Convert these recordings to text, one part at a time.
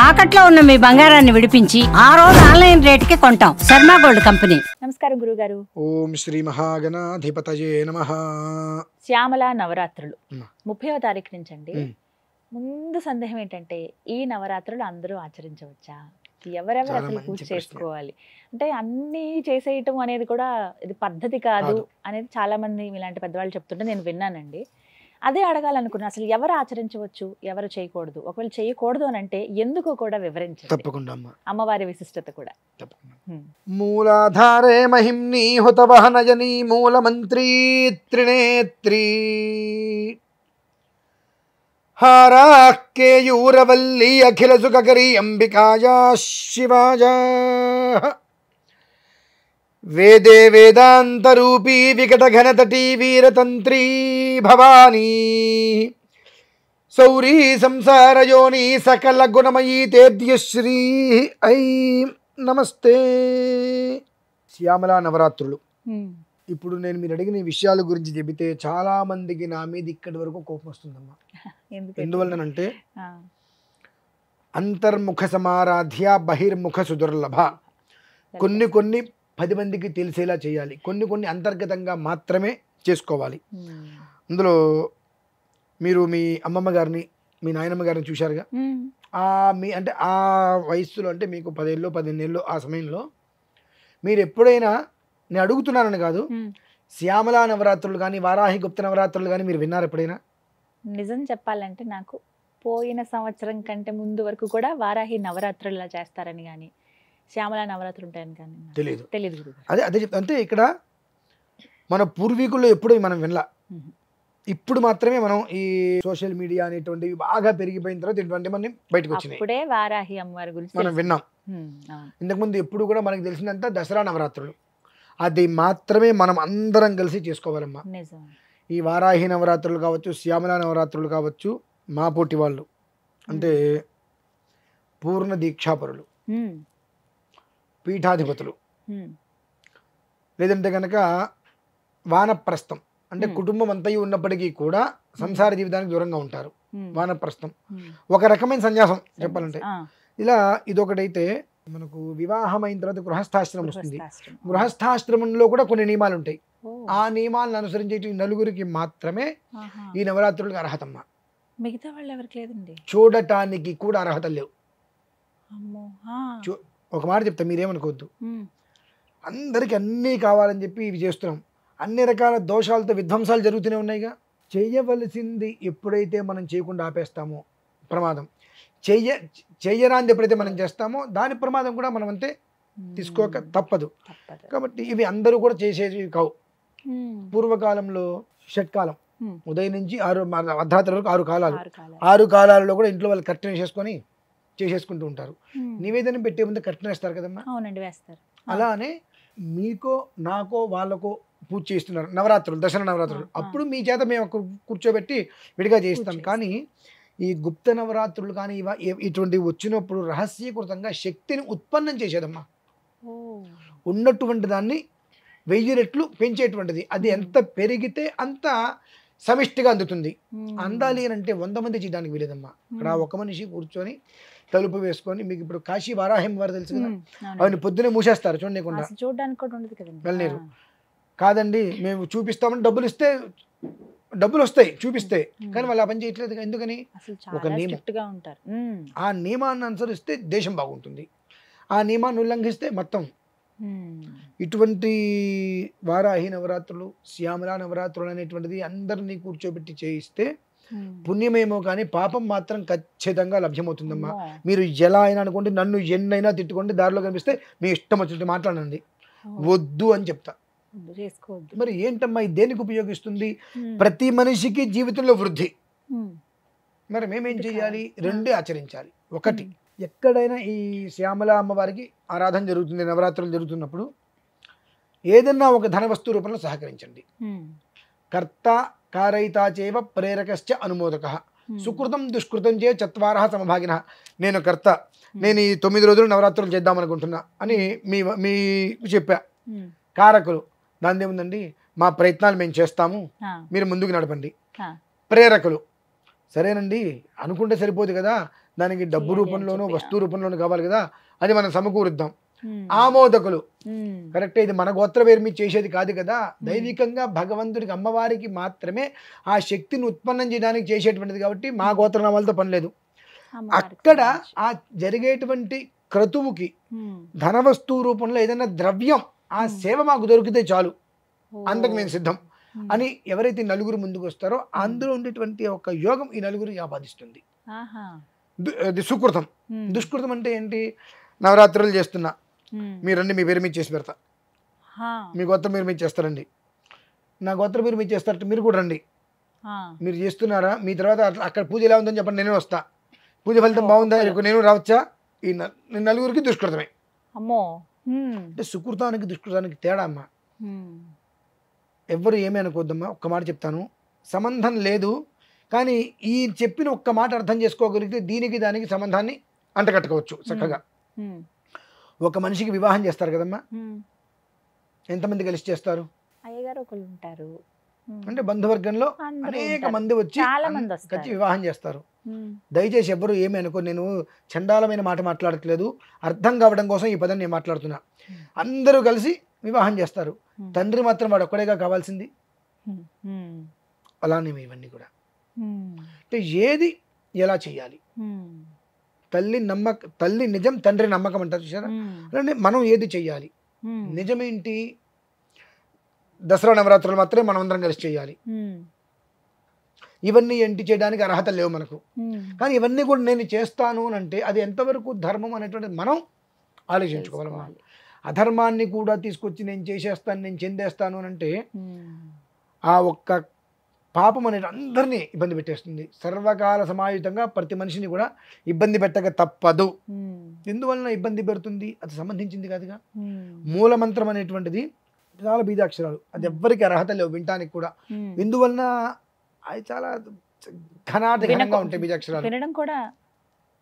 తాకట్లో ఉన్న మీ బంగారాన్ని విడిపించి ఆ రోజు ఆన్లైన్ రేటుకి కొంటాం. Sharma gold company. నమస్కారం గురుగారు. ఓం శ్రీ మహాగణాధిపతయే నమః. శ్యామల నవరాత్రులు 30వ తారీఖు నుంచి అండి. ముందు సందేహం ఏంటంటే ఈ నవరాత్రులు అందరూ ఆచరించవచ్చా? ఎవరెవరు అసలు పూజ చేసుకోవాలి? అంటే అన్ని చేసేయటం అనేది కూడా ఇది పద్ధతి కాదు అనేది చాలా మంది ఇలాంటి పెద్దవాళ్ళు చెప్తుంటే నేను విన్నానండి. అదే అడగాలనుకున్నా, అసలు ఎవరు ఆచరించవచ్చు, ఎవరు చేయకూడదు, ఒకవేళ చేయకూడదు అని అంటే ఎందుకో కూడా వివరించండి. తప్పకుండా అమ్మవారి విశిష్టత కూడా. మూలాధారే మహిమ్ని హుతవహనయని మూలమంత్రీ త్రినేత్రీ హారాకేయూరవల్లి అఖిల సుఖకరీ అంబికాయా శివాజా వేదే వేదాంతరూపీ వికట ఘనతటీ వీరతంత్రీ భవానీ సౌరీ సంసారయోని సకల గుణమయీ తేభ్యశ్రీ ఐ నమస్తే. శ్యామలా నవరాత్రులు. ఇప్పుడు నేను మీరు అడిగిన ఈ విషయాల గురించి చెబితే చాలా మందికి నా మీద ఇక్కడి వరకు కోపం వస్తుందమ్మా. ఎందువల్లనంటే అంతర్ముఖ సమారాధ్య బహిర్ముఖ సుదుర్లభ. కొన్ని 10 మందికి తెలిసేలా చేయాలి, కొన్ని అంతర్గతంగా మాత్రమే చేసుకోవాలి. అందులో మీరు మీ అమ్మమ్మ గారిని, మీ నాయనమ్మ గారిని చూశారుగా. మీ అంటే ఆ వయస్సులో, అంటే మీకు 10 ఏళ్ళు 15 ఏళ్ళు ఆ సమయంలో మీరు ఎప్పుడైనా, నేను అడుగుతున్నానని కాదు, శ్యామలా నవరాత్రులు కానీ వారాహి గుప్త నవరాత్రులు కానీ మీరు విన్నారు ఎప్పుడైనా? నిజం చెప్పాలంటే నాకు పోయిన సంవత్సరం కంటే ముందు వరకు కూడా వారాహి నవరాత్రులు ఇలా చేస్తారని కానీ శ్యామలా నవరాత్రులు ఉంటాయని కానీ తెలియదు. అదే చెప్తా. అంటే ఇక్కడ మన పూర్వీకుల్లో ఎప్పుడు మనం వినలా. ఇప్పుడు మాత్రమే మనం ఈ సోషల్ మీడియా అనేటువంటివి బాగా పెరిగిపోయిన తర్వాత ఇటువంటి మనం బయటకు వచ్చినాయి. ఇప్పుడే వారాహి అమ్మవారి గురించి మనం విన్నాం. ఇంతకుముందు ఎప్పుడు కూడా మనకు తెలిసినంత దసరా నవరాత్రులు, అది మాత్రమే మనం అందరం కలిసి చేసుకోవాలమ్మా. ఈ వారాహి నవరాత్రులు కావచ్చు, శ్యామలా నవరాత్రులు కావచ్చు, మా పోటీ వాళ్ళు అంటే పూర్ణ దీక్షాపరులు, పీఠాధిపతులు, లేదంటే కనుక వానప్రస్థం అంటే కుటుంబం అంతయు ఉన్నప్పటికీ కూడా సంసార జీవితానికి దూరంగా ఉంటారు. వానప్రస్థం ఒక రకమైన సన్యాసం చెప్పాలంటే. ఇలా ఇదొకటైతే మనకు వివాహం అయిన తర్వాత గృహస్థాశ్రమం వస్తుంది. గృహస్థాశ్రమంలో కూడా కొన్ని నియమాలు ఉంటాయి. ఆ నియమాలను అనుసరించే నలుగురికి మాత్రమే ఈ నవరాత్రులకు అర్హతమ్మ. మిగతా వాళ్ళు ఎవరికి లేదండి. చూడటానికి కూడా అర్హత లేవు. ఒక మాట చెప్తా, మీరేమనుకోవద్దు. అందరికి అన్నీ కావాలని చెప్పి ఇవి చేస్తున్నాం. అన్ని రకాల దోషాలతో విధ్వంసాలు జరుగుతూనే ఉన్నాయిగా. చేయవలసింది ఎప్పుడైతే మనం చేయకుండా ఆపేస్తామో ప్రమాదం, చెయ్యరాంది ఎప్పుడైతే మనం చేస్తామో దాని ప్రమాదం కూడా మనం అంతే తీసుకోక తప్పదు. కాబట్టి ఇవి అందరూ కూడా చేసేవి కావు. పూర్వకాలంలో షట్కాలం, ఉదయం నుంచి అర్ధరాత్రి వరకు 6 కాలాలు. 6 కాలాలలో కూడా ఇంట్లో వాళ్ళు కర్టెన్ వేసేసుకొని చేసేసుకుంటూ ఉంటారు. నివేదన పెట్టే ముందు కర్టెన్ వేస్తారు కదమ్మా. అవునండి, వేస్తారు. అలానే మీకో నాకో వాళ్ళకో పూజ చేస్తున్నారు నవరాత్రులు, దసరా నవరాత్రులు. అప్పుడు మీ చేత మేము కూర్చోబెట్టి విడిగా చేస్తాం. కానీ ఈ గుప్త నవరాత్రులు కానీ ఇటువంటి వచ్చినప్పుడు రహస్యకృతంగా శక్తిని ఉత్పన్నం చేసేదమ్మా. ఉన్నటువంటి దాన్ని 1000 రెట్లు పెంచేటువంటిది. అది ఎంత పెరిగితే అంత సమిష్టిగా అందుతుంది. అందాలి అని అంటే 100 మంది చేయడానికి వీలేదమ్మా. అక్కడ ఒక మనిషి కూర్చొని తలుపు వేసుకొని, మీకు ఇప్పుడు కాశీ వారాహి వారు తెలుసు కదా, అవన్నీ పొద్దునే మూసేస్తారు చూడకుండా, వెళ్ళలేరు. కాదండి మేము చూపిస్తామని డబ్బులు ఇస్తే డబ్బులు వస్తాయి చూపిస్తే, కానీ వాళ్ళు ఆ పని చేయట్లేదు. ఎందుకని? ఒక నియమం. ఆ నియమాన్ని అనుసరిస్తే దేశం బాగుంటుంది. ఆ నియమాన్ని ఉల్లంఘిస్తే మొత్తం. ఇటువంటి వారాహి నవరాత్రులు, శ్యామలా నవరాత్రులు అనేటువంటిది అందరినీ కూర్చోబెట్టి చేయిస్తే పుణ్యమేమో కానీ పాపం మాత్రం ఖచ్చితంగా లభ్యమవుతుందమ్మా. మీరు ఎలా అయినా అనుకోండి, నన్ను ఎన్నైనా తిట్టుకోండి, దారిలో కనిపిస్తే మీ ఇష్టం వచ్చినట్టు మాట్లాడండి, వద్దు అని చెప్తా. మరి ఏంటమ్మా ఇది దేనికి ఉపయోగిస్తుంది? ప్రతి మనిషికి జీవితంలో వృద్ధి. మరి మేమేం చేయాలి? 2 ఆచరించాలి. ఒకటి, ఎక్కడైనా ఈ శ్యామల అమ్మవారికి ఆరాధన జరుగుతుంది, నవరాత్రులు జరుగుతున్నప్పుడు ఏదన్నా ఒక ధన వస్తు రూపంలో సహకరించండి. కర్త కారయితాచేవ ప్రేరకశ్చ అనుమోదక సుకృతం దుష్కృతం చే 4 సమభాగిన. నేను కర్త, నేను ఈ 9 రోజులు నవరాత్రులు చేద్దాం అనుకుంటున్నా అని మీ చెప్పా. కారకులు, దాని ఏముందండి, మా ప్రయత్నాలు మేము చేస్తాము, మీరు ముందుకు నడపండి. ప్రేరకులు, సరేనండి అనుకుంటే సరిపోదు కదా, దానికి డబ్బు చేయాలి అని రూపంలోనూ చెప్పి, వస్తువు రూపంలోనూ కావాలి కదా, అది మనం సమకూరుద్దాం. ఉమ్, ఆమోదకులు ఉమ్, కరెక్టే, ఇది మన గోత్ర పేరు మీద చేసేది కాదు కదా, దైవికంగా భగవంతుడికి అమ్మవారికి మాత్రమే ఆ శక్తిని ఉత్పన్నం చేయడానికి చేసేటువంటిది కాబట్టి మా గోత్రనామాలతో పని లేదు. అమ్మవారికి అక్కడ సంబంధించి. ఆ జరిగేటువంటి క్రతువుకి ఉమ్, ధనవస్తువు రూపంలో ఏదైనా ద్రవ్యం ఆ సేవ మాకు దొరికితే చాలు, ఓ, అందుకు మేము సిద్ధం ఉమ్, అని ఎవరైతే నలుగురు ముందుకు వస్తారో అందులో ఉండేటువంటి ఒక యోగం ఈ నలుగురు ఆపాదిస్తుంది. ఆహా, అది సుకృతం. ఉమ్, దుష్కృతం అంటే ఏంటి? నవరాత్రులు చేస్తున్నా, ఉమ్, మీరండి మీ పేరు మీద చేసి పెడతా, హా, మీ గోత్రం మీరు మీద చేస్తారండి, నా గోత్రం మీరు మీద చేస్తారంటే మీరు కూడా రండి, హా, మీరు చేస్తున్నారా, మీ తర్వాత అక్కడ పూజ ఎలా ఉందని చెప్పండి, నేను వస్తా, పూజ ఫలితం బాగుందా, నేను రావచ్చా, ఈ నలుగురికి దుష్కృతమే. అమ్మో, ఉమ్, అంటే సుకృతానికి దుష్కృతానికి తేడా అమ్మా. ఉమ్, ఎవ్వరు ఏమీ అనుకోద్దమ్మా. ఒక్క మాట చెప్తాను, సంబంధం లేదు కానీ ఈ చెప్పిన ఒక్క మాట అర్థం చేసుకోగలిగితే దీనికి దానికి సంబంధాన్ని అంటగట్టుకోవచ్చు చక్కగా. ఉమ్, ఒక మనిషికి వివాహం చేస్తారు కదమ్మా, ఉమ్, ఎంతమంది కలిసి చేస్తారు? అయ్యగారు ఒకళ్ళు ఉంటారు, ఉమ్, అంటే బంధువర్గంలో అందరూ అనేక ఉంటారు. మంది వచ్చి చాలా మంది వస్తారు. కలిసి వివాహం చేస్తారు. ఉమ్, దయచేసి ఎవ్వరు ఏమీ అనుకో, నేను చండాలమైన మాట మాట్లాడట్లేదు, అర్థం కావడం కోసం ఈ పదం నేను మాట్లాడుతున్నా. అందరూ కలిసి వివాహం చేస్తారు, తండ్రి మాత్రం వాడు ఒక్కడేగా కావాల్సింది. ఉమ్, ఉమ్, అలానే ఇవన్నీ కూడా ఉమ్, అంటే ఏది ఎలా చేయాలి, ఉమ్, తల్లి నిజం, తండ్రి నమ్మకం అంటారు చూసారా, ఉమ్, అలానే మనం ఏది చెయ్యాలి. ఉమ్, నిజమేంటి? దసరా నవరాత్రులు మాత్రమే మనం అందరం కలిసి చేయాలి. ఉమ్, ఇవన్నీ ఏంటి చేయడానికి అర్హత లేవు మనకు, ఉమ్, కానీ ఇవన్నీ కూడా నేను చేస్తాను అని అంటే అది ఎంతవరకు ధర్మం అనేటువంటిది మనం ఆలోచించుకోవాలమ్మా. తెలుసుకోవాలి. అధర్మాన్ని కూడా తీసుకొచ్చి నేను చేసేస్తాను, నేను చెందేస్తాను అని అంటే ఉమ్, ఆ ఒక్క పాపం అనేది అందరినీ ఇబ్బంది పెట్టేస్తుంది. సర్వకాల సమాయుతంగా ప్రతి మనిషిని కూడా ఇబ్బంది పెట్టక తప్పదు. ఉమ్, ఎందువలన ఇబ్బంది పెడుతుంది? అది సంబంధించింది కాదుగా. ఉమ్, మూలమంత్రం అనేటువంటిది చాలా బీజాక్షరాలు, అది ఎవ్వరికి అర్హత లేవు వినటానికి కూడా. ఉమ్. ఎందువలన అది చాలా ఘనాటఘనంగా ఉంటాయి బీజాక్షరాలు, వినడం కూడా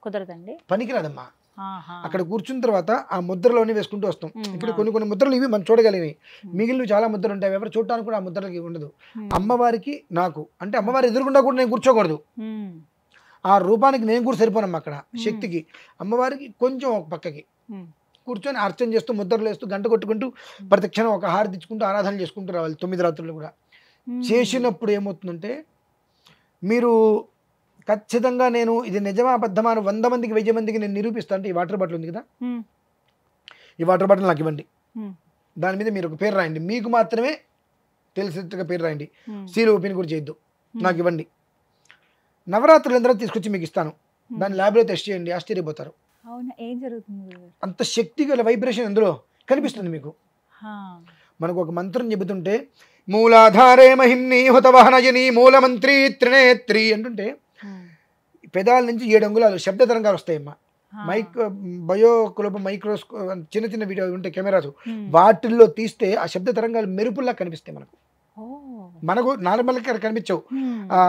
కుదరదండి. పనికిరాదమ్మా. ఆహా. అక్కడ కూర్చున్న తర్వాత ఆ ముద్రలోనే వేసుకుంటూ వస్తాం. ఇప్పుడు అవును. కొన్ని ముద్రలు ఇవి మనం చూడగలిగినవి, మిగిలిన చాలా ముద్రలు ఉంటాయి, ఎవరు చూడటానికి కూడా ఆ ముద్రలకి ఉండదు. అమ్మవారికి నాకు అంటే అమ్మవారి ఎదురుగుండా కూడా నేను కూర్చోకూడదు, ఉమ్, ఆ రూపానికి నేను కూడా సరిపోనమ్మా. అక్కడ శక్తికి అమ్మవారికి కొంచెం ఒక పక్కకి ఉమ్, కూర్చొని అర్చన చేస్తూ ముద్రలు వేస్తూ గంట కొట్టుకుంటూ ప్రతి క్షణం ఒక హారతి ఇచ్చుకుంటూ ఆరాధన చేసుకుంటూ రావాలి 9 రాత్రులు కూడా. ఉమ్. చేసినప్పుడు ఏమవుతుందంటే మీరు ఖచ్చితంగా నేను ఇది నిజమా అబద్ధమా అని 100 మందికి 1000 మందికి నేను నిరూపిస్తాను. అంటే ఈ వాటర్ బాటిల్ ఉంది కదా, ఉమ్, ఈ వాటర్ బాటిల్ నాకు ఇవ్వండి, ఉమ్, దాని మీద మీరు ఒక పేరు రాయండి, మీకు మాత్రమే తెలిసేట్టుగా పేరు రాయండి, ఉమ్, సీలు ఓపెన్ కూడా చేయొద్దు, నాకు ఇవ్వండి, నవరాత్రులు అందరూ తీసుకొచ్చి మీకు ఇస్తాను, దాన్ని ల్యాబ్లో టెస్ట్ చేయండి, ఆశ్చర్యపోతారు. అవునా, ఏం జరుగుతుంది? అంత శక్తి గల వైబ్రేషన్ అందులో కనిపిస్తుంది మీకు. హా. మనకు ఒక మంత్రం చెబుతుంటే మూలాధారే మహిమ్ని హుతవహనజని మూలమంత్రి త్రినేత్రి అంటుంటే ఉమ్, పెదాల నుంచి 7 అంగుళాలు శబ్ద తరంగాలు వస్తాయమ్మా. హా. బయోక్లోబ్ మైక్రోస్కో చిన్న చిన్న వీడియో ఉంటాయి కెమెరాస్, ఉమ్. వాటిల్లో తీస్తే ఆ శబ్ద తరంగాలు మెరుపుల్లా కనిపిస్తాయి మనకు. ఓ. మనకు నార్మల్గా కనిపించవు, ఉమ్, ఆ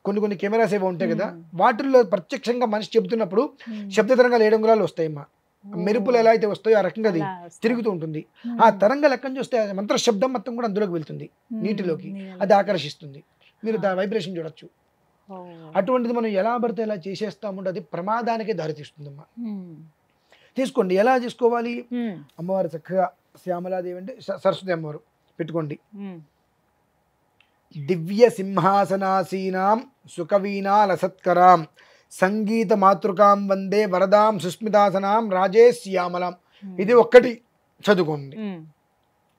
కొన్ని కెమెరాస్ ఏవో ఉంటాయి కదా, వాటిల్లో ప్రత్యక్షంగా మనిషి చెబుతున్నప్పుడు ఉమ్. శబ్ద తరంగాలు 7 అంగుళాలు వస్తాయమ్మా. ఓ. మెరుపులు ఎలా అయితే వస్తాయో ఆ రకంగా అది అలా వస్తాయి. తిరుగుతూ ఉంటుంది. ఉమ్. ఆ తరంగాలు ఎక్కడి నుంచి వస్తే ఆ మంత్ర శబ్దం మొత్తం కూడా అందులోకి వెళ్తుంది, ఉమ్. నీటిలోకి, నీళ్ళలో. అది ఆకర్షిస్తుంది. మీరు దా వైబ్రేషన్ చూడొచ్చు. ఓ. అటువంటిది మనం ఎలా పడితే ఎలా చేసేస్తామంటే అది ప్రమాదానికి దారితీస్తుందమ్మా. ఉమ్, తీసుకోండి, ఎలా చేసుకోవాలి? ఉమ్, అమ్మవారు చక్కగా శ్యామలాదేవి అంటే సరస్వతి అమ్మవారు పెట్టుకోండి. ఉమ్, దివ్య సింహాసనాసీనాం సుకవీనా లసత్కరాం సంగీత మాతృకాం వందే వరదాం సుస్మితాసనాం రాజే శ్యామలాం. ఇది ఒక్కటి చదువుకోండి, ఉమ్.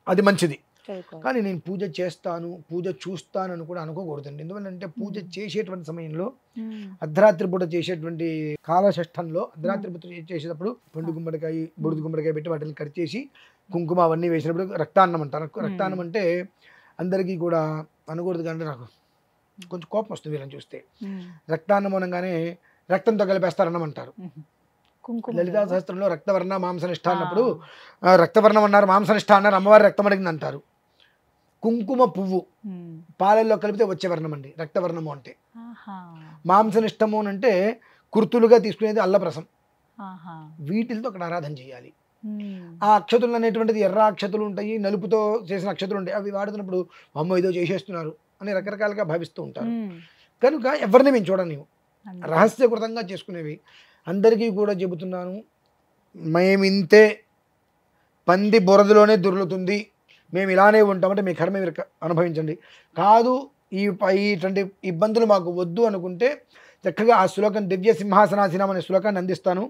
అది మంచిది. చదువుకోవాలి. కానీ నేను పూజ చేస్తాను, పూజ చూస్తానని కూడా అనుకోకూడదండి. ఎందుకంటే పూజ చేసేటువంటి సమయంలో ఉమ్, అర్ధరాత్రి పూట చేసేటువంటి కాలషష్టంలో అర్ధరాత్రి పూట చేసేటప్పుడు పండు గుమ్మడికాయ బుడిది గుమ్మడికాయ పెట్టి వాటిని కట్ చేసి కుంకుమ అవన్నీ వేసినప్పుడు రక్తాన్నం అంటారు. రక్తాన్నం అంటే అందరికీ కూడా అనకూడదు, కానీ నాకు కొంచెం కోపం వస్తుంది వీళ్ళని చూస్తే. ఉమ్, రక్తాన్నం అనగానే రక్తంతో కలిపేస్తారన్నం అంటారు. ఉమ్. కుంకుమ. లలితా సహస్రంలో రక్తవర్ణ మాంసనిష్ట అన్నప్పుడు రక్తవర్ణం అన్నారు, మాంసనిష్ట అన్నారు, అమ్మవారి రక్తం అడిగింది అంటారు. కుంకుమ పువ్వు ఉమ్. పాలల్లో కలిపితే వచ్చే వర్ణం అండి రక్తవర్ణము అంటే. ఆహా. మాంసనిష్టము అని అంటే కుర్తులుగా తీసుకునేది అల్లప్రసం. ఆహా. వీటితో అక్కడ ఆరాధన చేయాలి. ఉమ్, ఆ అక్షతులు అనేటువంటిది ఎర్ర అక్షతులు ఉంటాయి, నలుపుతో చేసిన అక్షతులు ఉంటాయి. అవి వాడుతున్నప్పుడు అమ్మ ఏదో చేసేస్తున్నారు అని రకరకాలుగా భావిస్తూ ఉంటారు. ఉమ్, కనుక ఎవరిని మేము చూడనివ్వు. రహస్యకృతంగా చేసుకునేవి. అందరికీ కూడా చెబుతున్నాను, మేమింతే, పంది బురదలోనే దొర్లుతుంది, మేము ఇలానే ఉంటామంటే మీ కర్మ మీరు అనుభవించండి. కాదు ఇటువంటి ఇబ్బందులు మాకు వద్దు అనుకుంటే చక్కగా ఆ శ్లోకం దివ్య సింహాసనాసనం అనే శ్లోకాన్ని అందిస్తాను.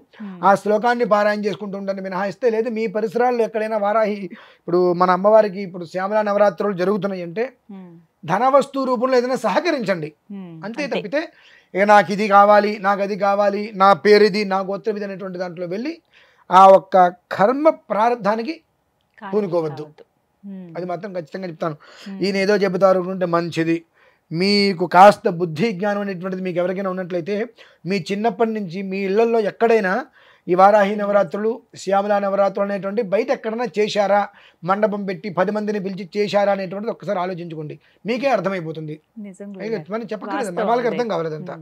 ఆ శ్లోకాన్ని పారాయణ చేసుకుంటూ ఉంటాను మినహాయిస్తే. లేదు మీ పరిసరాల్లో ఎక్కడైనా వారాహి, ఇప్పుడు మన అమ్మవారికి ఇప్పుడు శ్యామలా నవరాత్రులు జరుగుతున్నాయి అంటే ధనవస్తు రూపంలో ఏదైనా సహకరించండి అంతే తప్పితే ఇక నాకు ఇది కావాలి, నాకు అది కావాలి, నా పేరు ఇది, నా గోత్రం ఇది అనేటువంటి దాంట్లో వెళ్ళి ఆ ఒక్క కర్మ ప్రారంధానికి పూనుకోవద్దు. అది మాత్రం ఖచ్చితంగా చెప్తాను. ఈయన ఏదో చెబుతారు అనుకుంటే మంచిది. మీకు కాస్త బుద్ధి జ్ఞానం అనేటువంటిది మీకు ఎవరికైనా ఉన్నట్లయితే మీ చిన్నప్పటి నుంచి మీ ఇళ్లలో ఎక్కడైనా ఈ వారాహి నవరాత్రులు, శ్యామలా నవరాత్రులు అనేటువంటి బయట ఎక్కడైనా చేశారా, మండపం పెట్టి 10 మందిని పిలిచి చేశారా అనేటువంటిది ఒక్కసారి ఆలోచించుకోండి, మీకే అర్థమైపోతుంది. చెప్పక్కర్లేదు, వాళ్ళకి అర్థం కావాలంతా.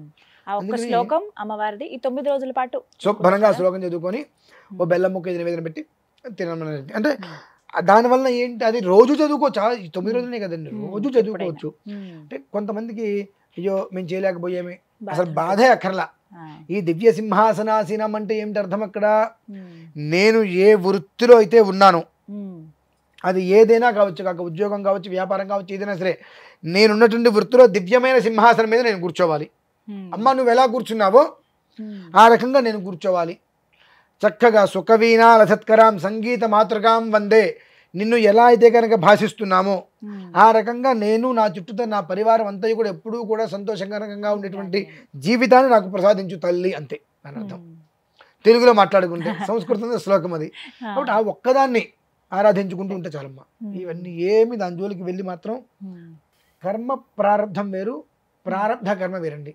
అమ్మవారిది ఈ 9 రోజుల పాటు శుభ్రంగా శ్లోకం చదువుకొని ఓ బెల్లం ముక్క ఇది నివేదన పెట్టి తినమని. అంటే దానివల్ల ఏంటి, అది రోజు చదువుకోవచ్చు. 9 రోజులనే కదండి, రోజు చదువుకోవచ్చు. అంటే కొంతమందికి అయ్యో మేము చేయలేకపోయామే, అసలు బాధే అక్కర్లా. ఈ దివ్య సింహాసనాసనం అంటే ఏమిటి అర్థం అక్కడ, నేను ఏ వృత్తిలో అయితే ఉన్నాను, అది ఏదైనా కావచ్చు, కాక ఉద్యోగం కావచ్చు, వ్యాపారం కావచ్చు, ఏదైనా సరే, నేనున్నటువంటి వృత్తిలో దివ్యమైన సింహాసనం మీద నేను కూర్చోవాలి. అమ్మ నువ్వు ఎలా కూర్చున్నావో ఆ రకంగా నేను కూర్చోవాలి. చక్కగా సుఖవీణా లసత్కరాం సంగీత మాతృకాం వందే, నిన్ను ఎలా అయితే కనుక భాషిస్తున్నామో ఆ రకంగా నేను, నా చుట్టూతో నా పరివారం అంతా కూడా ఎప్పుడూ కూడా సంతోషకరంగా ఉండేటువంటి జీవితాన్ని నాకు ప్రసాదించు తల్లి, అంతే అని అర్థం. తెలుగులో మాట్లాడుకుంటే సంస్కృతంలో శ్లోకం అది. కాబట్టి ఆ ఒక్కదాన్ని ఆరాధించుకుంటూ ఉంటే చాలమ్మా. ఇవన్నీ ఏమి దాని జోలికి వెళ్ళి మాత్రం కర్మ ప్రారంధం వేరు, ప్రారంధ కర్మ వేరండి.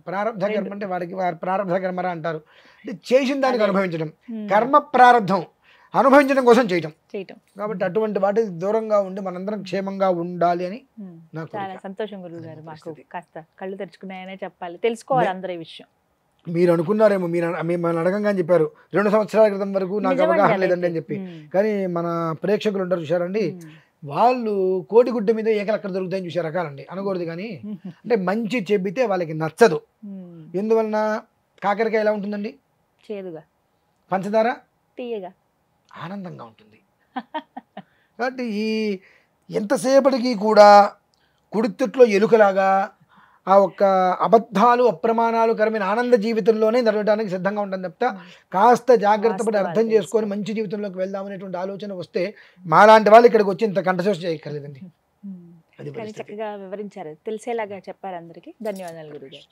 ప్రారంధ కర్మ అంటే వాడికి ప్రారంధ కర్మరా అంటారు, అంటే చేసిన దానికి అనుభవించడం. కర్మ ప్రారంధం అనుభవించడం కోసం చేయటం. కాబట్టి అటువంటి వాటికి దూరంగా ఉండి మనందరం క్షేమంగా ఉండాలి అని నాకు చాలా సంతోషం గురువు గారు. మాకు కాస్త కళ్ళు తెరుచుకున్నాయనే చెప్పాలి, తెలుసుకోవాలి అందరూ ఈ విషయం. మీరు అనుకున్నారేమో, మిమ్మల్ని అడగంగా అని చెప్పారు 2 సంవత్సరాల క్రితం వరకు నాకు అవగాహన లేదండి అని చెప్పి. కానీ మన ప్రేక్షకులు ఉంటారు చూసారండి, వాళ్ళు కోడిగుడ్డ మీద ఏకలక్కడ దొరుకుతాయని చూసే రకాలండి, అనకూడదు. కానీ అంటే మంచి చెబితే వాళ్ళకి నచ్చదు. ఎందువలన కాకరకాయ ఎలా ఉంటుందండి, చేదుగా, పంచదార తీయగా, ఆనందంగా ఉంటుంది. కాబట్టి ఈ ఎంతసేపటికి కూడా కుడితిట్లో ఎలుకలాగా ఆ ఒక్క అబద్ధాలు అప్రమాణాలు కరమైన ఆనంద జీవితంలోనే నడవడానికి సిద్ధంగా ఉంటుంది తప్ప కాస్త జాగ్రత్త పడి అర్థం చేసుకొని మంచి జీవితంలోకి వెళ్దామనేటువంటి ఆలోచన వస్తే మాలాంటి వాళ్ళు ఇక్కడికి వచ్చి ఇంత కంఠశోష చేయక్కర్లేదండి. చక్కగా వివరించారు, తెలిసేలాగా చెప్పారు అందరికీ. ధన్యవాదాలు గురుగారు.